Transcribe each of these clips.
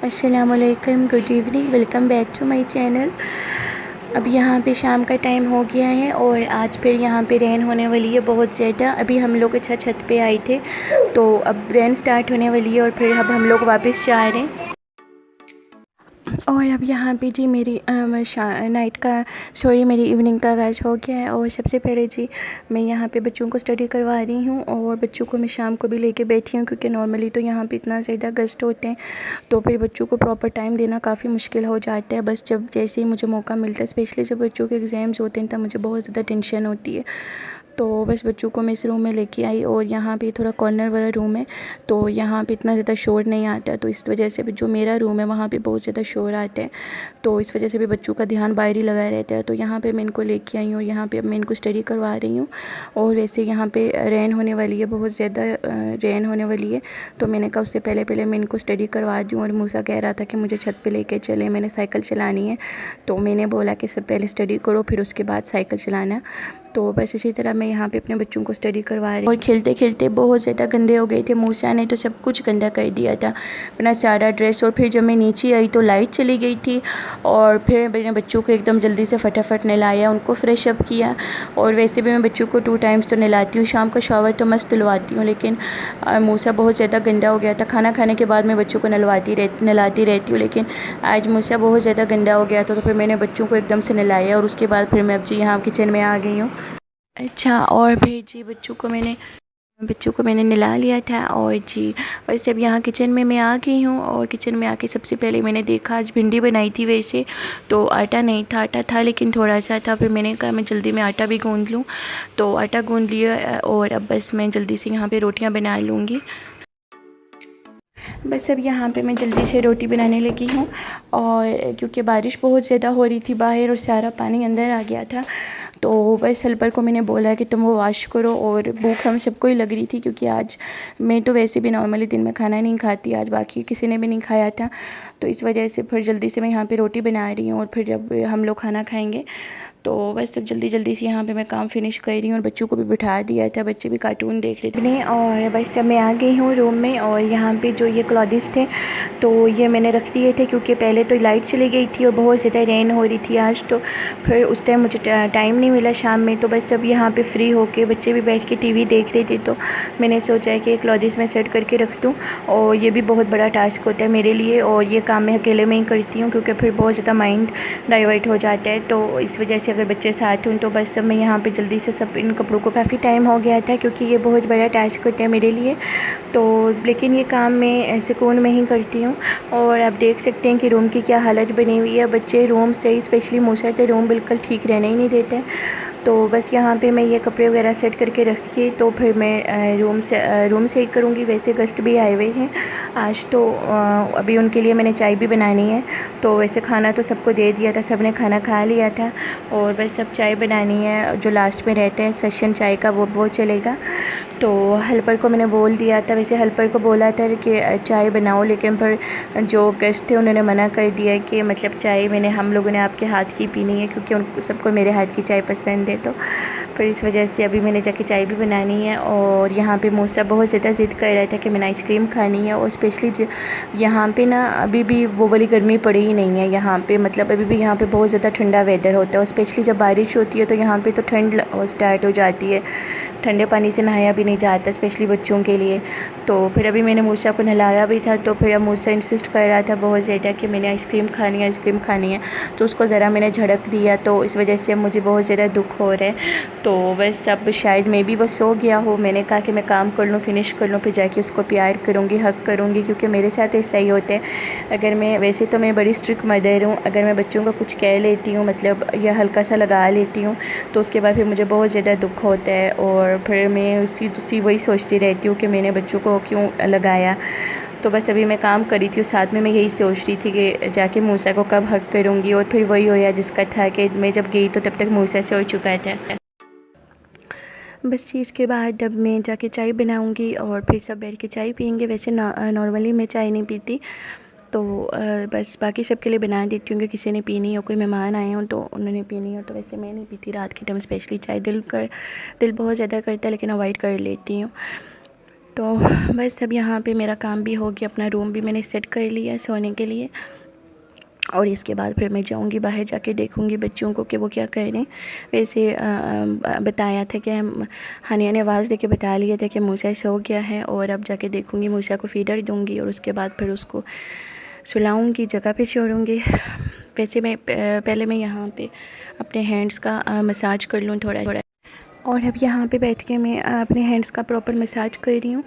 अस्सलामुअलैकुम, good evening, welcome back to my channel. अब यहाँ पे शाम का टाइम हो गया है और आज फिर यहाँ पे रेन होने वाली है बहुत ज़्यादा। अभी हम लोग अच्छा छत पे आए थे तो अब रेन स्टार्ट होने वाली है और फिर अब हम लोग वापस जा रहे हैं। और अब यहाँ पे जी मेरी मेरी इवनिंग का आगाज़ हो गया है। और सबसे पहले जी मैं यहाँ पे बच्चों को स्टडी करवा रही हूँ और बच्चों को मैं शाम को भी लेके बैठी हूँ, क्योंकि नॉर्मली तो यहाँ पे इतना ज़्यादा गेस्ट होते हैं तो फिर बच्चों को प्रॉपर टाइम देना काफ़ी मुश्किल हो जाता है। बस जब जैसे ही मुझे मौका मिलता है, स्पेशली जब बच्चों के एग्ज़ाम्स होते हैं, तब मुझे बहुत ज़्यादा टेंशन होती है। तो बस बच्चों को मैं इस रूम में लेके आई और यहाँ पे थोड़ा कॉर्नर वाला रूम है तो यहाँ पे इतना ज़्यादा शोर नहीं आता, तो इस वजह से भी जो मेरा रूम है वहाँ पे बहुत ज़्यादा शोर आता है, तो इस वजह से भी बच्चों का ध्यान बाहर ही लगा रहता है। तो यहाँ पे मैं इनको लेके आई हूँ और यहाँ पे अब मैं इनको स्टडी करवा रही हूँ। और वैसे यहाँ पे रेन होने वाली है, बहुत ज़्यादा रेन होने वाली है, तो मैंने कहा उससे पहले पहले मैं इनको स्टडी करवा दूँ। और मूसा कह रहा था कि मुझे छत पर लेके चले, मैंने साइकिल चलानी है, तो मैंने बोला कि सब पहले स्टडी करो फिर उसके बाद साइकिल चलाना। तो बस इसी तरह मैं यहाँ पे अपने बच्चों को स्टडी करवा रही हूँ। और खेलते खेलते बहुत ज़्यादा गंदे हो गए थे, मूसा ने तो सब कुछ गंदा कर दिया था, अपना सारा ड्रेस। और फिर जब मैं नीचे आई तो लाइट चली गई थी और फिर मैंने बच्चों को एकदम जल्दी से फटाफट नहलाया, उनको फ्रेश अप किया। और वैसे भी मैं बच्चों को 2 टाइम्स तो नहलाती हूँ, शाम का शावर तो मस्त दिलवाती हूँ, लेकिन मूसा बहुत ज़्यादा गंदा हो गया था। खाना खाने के बाद मैं बच्चों को नहलाती रहती हूँ, लेकिन आज मूसा बहुत ज़्यादा गंदा हो गया था, तो फिर मैंने बच्चों को एकदम से नहलाया और उसके बाद फिर मैं अब जी यहाँ किचन में आ गई हूँ। अच्छा, और फिर जी बच्चों को मैंने नहला लिया था और जी वैसे अब यहाँ किचन में मैं आ गई हूँ। और किचन में आके सबसे पहले मैंने देखा, आज भिंडी बनाई थी वैसे तो आटा नहीं था, आटा था लेकिन थोड़ा सा था। फिर मैंने कहा मैं जल्दी में आटा भी गूँध लूँ, तो आटा गूँध लिया और अब बस मैं जल्दी से यहाँ पे रोटियाँ बना लूँगी। बस अब यहाँ पे मैं जल्दी से रोटी बनाने लगी हूँ, और क्योंकि बारिश बहुत ज़्यादा हो रही थी बाहर और सारा पानी अंदर आ गया था, तो बस हेल्पर को मैंने बोला कि तुम वो वॉश करो। और भूख हम सबको ही लग रही थी, क्योंकि आज मैं तो वैसे भी नॉर्मली दिन में खाना नहीं खाती, आज बाकी किसी ने भी नहीं खाया था, तो इस वजह से फिर जल्दी से मैं यहाँ पे रोटी बना रही हूँ और फिर जब हम लोग खाना खाएँगे तो बस सब जल्दी से यहाँ पे मैं काम फिनिश कर रही हूँ। और बच्चों को भी बिठा दिया था, बच्चे भी कार्टून देख रहे थे। और बस जब मैं आ गई हूँ रूम में, और यहाँ पे जो ये क्लॉथ्स थे तो ये मैंने रख दिए थे, क्योंकि पहले तो लाइट चली गई थी और बहुत ज़्यादा रेन हो रही थी आज, तो फिर उस टाइम मुझे टाइम नहीं मिला शाम में। तो बस अब यहाँ पर फ्री होके बच्चे भी बैठ के TV देख रहे थे, तो मैंने सोचा कि क्लॉथ्स मैं सेट करके रख दूँ। और ये भी बहुत बड़ा टास्क होता है मेरे लिए, और ये काम मैं अकेले में ही करती हूँ, क्योंकि फिर बहुत ज़्यादा माइंड डाइवर्ट हो जाता है, तो इस वजह से अगर बच्चे साथ हों तो बस अब मैं यहाँ पे जल्दी से सब इन कपड़ों को, काफ़ी टाइम हो गया था क्योंकि ये बहुत बड़ा टास्क होता है मेरे लिए, तो लेकिन ये काम मैं सुकून में ही करती हूँ। और आप देख सकते हैं कि रूम की क्या हालत बनी हुई है, बच्चे रूम से, स्पेशली मूसा तो रूम बिल्कुल ठीक रहने ही नहीं देते। तो बस यहाँ पे मैं ये कपड़े वगैरह सेट करके रख के तो फिर मैं रूम से ही करूँगी। वैसे गेस्ट भी आए हुए हैं आज, तो अभी उनके लिए मैंने चाय भी बनानी है, तो वैसे खाना तो सबको दे दिया था, सबने खाना खा लिया था, और बस अब चाय बनानी है। जो लास्ट में रहता है सेशन चाय का वो चलेगा। तो हेल्पर को मैंने बोल दिया था, वैसे हेल्पर को बोला था कि चाय बनाओ, लेकिन फिर जो गेस्ट थे उन्होंने मना कर दिया कि मतलब चाय हम लोगों ने आपके हाथ की पीनी है, क्योंकि उनको सबको मेरे हाथ की चाय पसंद है। तो फिर इस वजह से अभी मैंने जाके चाय भी बनानी है। और यहाँ पे मूसा बहुत ज़्यादा ज़िद कर रहा था कि मैंने आइसक्रीम खानी है, और स्पेशली यहाँ पे ना अभी भी वो वाली गर्मी पड़ी ही नहीं है यहाँ पे, मतलब अभी भी यहाँ पे बहुत ज़्यादा ठंडा वेदर होता है, और स्पेशली जब बारिश होती है तो यहाँ पे तो ठंड स्टार्ट हो जाती है, ठंडे पानी से नहाया भी नहीं जाता, स्पेशली बच्चों के लिए। तो फिर अभी मैंने मूसा को नहलाया भी था, तो फिर अब मूसा इंसिस्ट कर रहा था बहुत ज़्यादा कि मैंने आइसक्रीम खानी है, तो उसको ज़रा मैंने झड़क दिया, तो इस वजह से मुझे बहुत ज़्यादा दुख हो रहा है। तो बस अब शायद मैं भी वो सो गया हो, मैंने कहा कि मैं काम कर लूँ, फिनिश कर लूँ, फिर जाके उसको प्यार करूँगी, हक करूँगी, क्योंकि मेरे साथ ऐसा ही होता है। अगर मैं, वैसे तो मैं बड़ी स्ट्रिक्ट मदर हूँ, अगर मैं बच्चों को कुछ कह लेती हूँ, मतलब या हल्का सा लगा लेती हूँ, तो उसके बाद फिर मुझे बहुत ज़्यादा दुख होता है, और फिर मैं उसी वही सोचती रहती हूँ कि मैंने बच्चों को क्यों लगाया। तो बस अभी मैं काम कर रही थी, साथ में मैं यही सोच रही थी कि जाके मूसा को कब हक करूँगी, और फिर वही होया जिसका था कि मैं जब गई तो तब तक मूसा से हो चुका था। बस चीज़ के बाद अब मैं जाके चाय बनाऊँगी और फिर सब बैठ के चाय पियेंगे। वैसे नॉर्मली मैं चाय नहीं पीती, तो बस बाकी सबके लिए बना देती हूँ कि किसी ने पीनी हो, कोई मेहमान आए हों तो उन्होंने पीनी हो, तो वैसे मैं नहीं पीती रात के टाइम, स्पेशली चाय दिल बहुत ज़्यादा करता है, लेकिन अवॉइड कर लेती हूँ। तो बस अब यहाँ पे मेरा काम भी हो गया, अपना रूम भी मैंने सेट कर लिया सोने के लिए। और इसके बाद फिर मैं जाऊंगी बाहर, जाके देखूंगी बच्चों को कि वो क्या कर रहे हैं। वैसे बताया था कि हानिया ने आवाज़ देके बता लिया था कि मूसा सो गया है, और अब जाके देखूंगी, मूसा को फीडर दूंगी और उसके बाद फिर उसको सुलाऊंगी, जगह पे छोड़ूंगी। वैसे मैं पहले मैं यहाँ पे अपने हैंड्स का मसाज कर लूँ थोड़ा थोड़ा। और अब यहाँ पे बैठ के मैं अपने हैंड्स का प्रॉपर मसाज कर रही हूँ।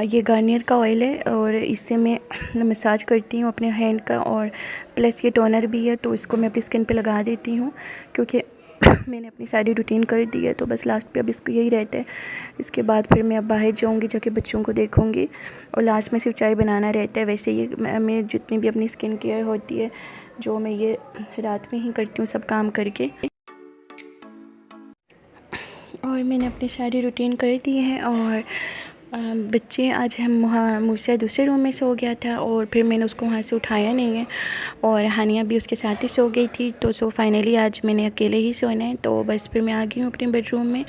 ये गार्नियर का ऑयल है और इससे मैं मसाज करती हूँ अपने हैंड का, और प्लस ये टोनर भी है तो इसको मैं अपनी स्किन पे लगा देती हूँ, क्योंकि मैंने अपनी सारी रूटीन कर दी है। तो बस लास्ट पे अब इसको यही रहता है। इसके बाद फिर मैं अब बाहर जाऊँगी, जाके बच्चों को देखूँगी, और लास्ट में सिर्फ चाय बनाना रहता है। वैसे ये मैं जितनी भी अपनी स्किन केयर होती है जो मैं ये रात में ही करती हूँ सब काम करके। और मैंने अपनी सारी रूटीन कर दी है। और बच्चे आज हम मूसा दूसरे रूम में सो गया था, और फिर मैंने उसको वहाँ से उठाया नहीं है, और हानिया भी उसके साथ ही सो गई थी। तो फाइनली आज मैंने अकेले ही सोना है। तो बस फिर मैं आ गई हूँ अपने बेडरूम में।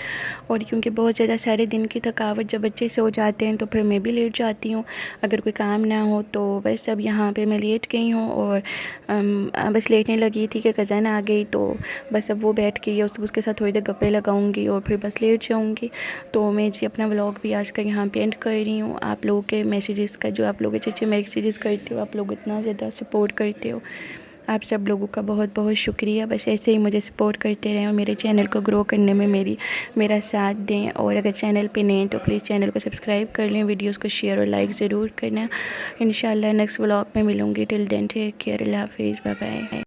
और क्योंकि बहुत ज़्यादा सारे दिन की थकावट, जब बच्चे सो जाते हैं तो फिर मैं भी लेट जाती हूँ अगर कोई काम ना हो। तो बस अब यहाँ पर मैं लेट गई हूँ, और बस लेटने लगी थी कि कज़न आ गई, तो बस अब वो बैठ गई है, उसके साथ थोड़ी देर गप्पे लगाऊंगी और फिर बस लेट जाऊंगी। तो मैं जी अपना व्लॉग भी आज का यहाँ पे एंड कर रही हूँ। आप लोगों के मैसेजेस का, जो आप लोग अच्छे अच्छे मैसेजेस करते हो, आप लोग इतना ज़्यादा सपोर्ट करते हो, आप सब लोगों का बहुत बहुत शुक्रिया। बस ऐसे ही मुझे सपोर्ट करते रहें और मेरे चैनल को ग्रो करने में मेरा साथ दें। और अगर चैनल पे नए हैं तो प्लीज़ चैनल को सब्सक्राइब कर लें, वीडियोस को शेयर और लाइक ज़रूर करना। इंशाल्लाह नेक्स्ट व्लॉग में मिलूँगी। टिल देन टेक केयर, अल्लाह हाफिज़, बाय बाय।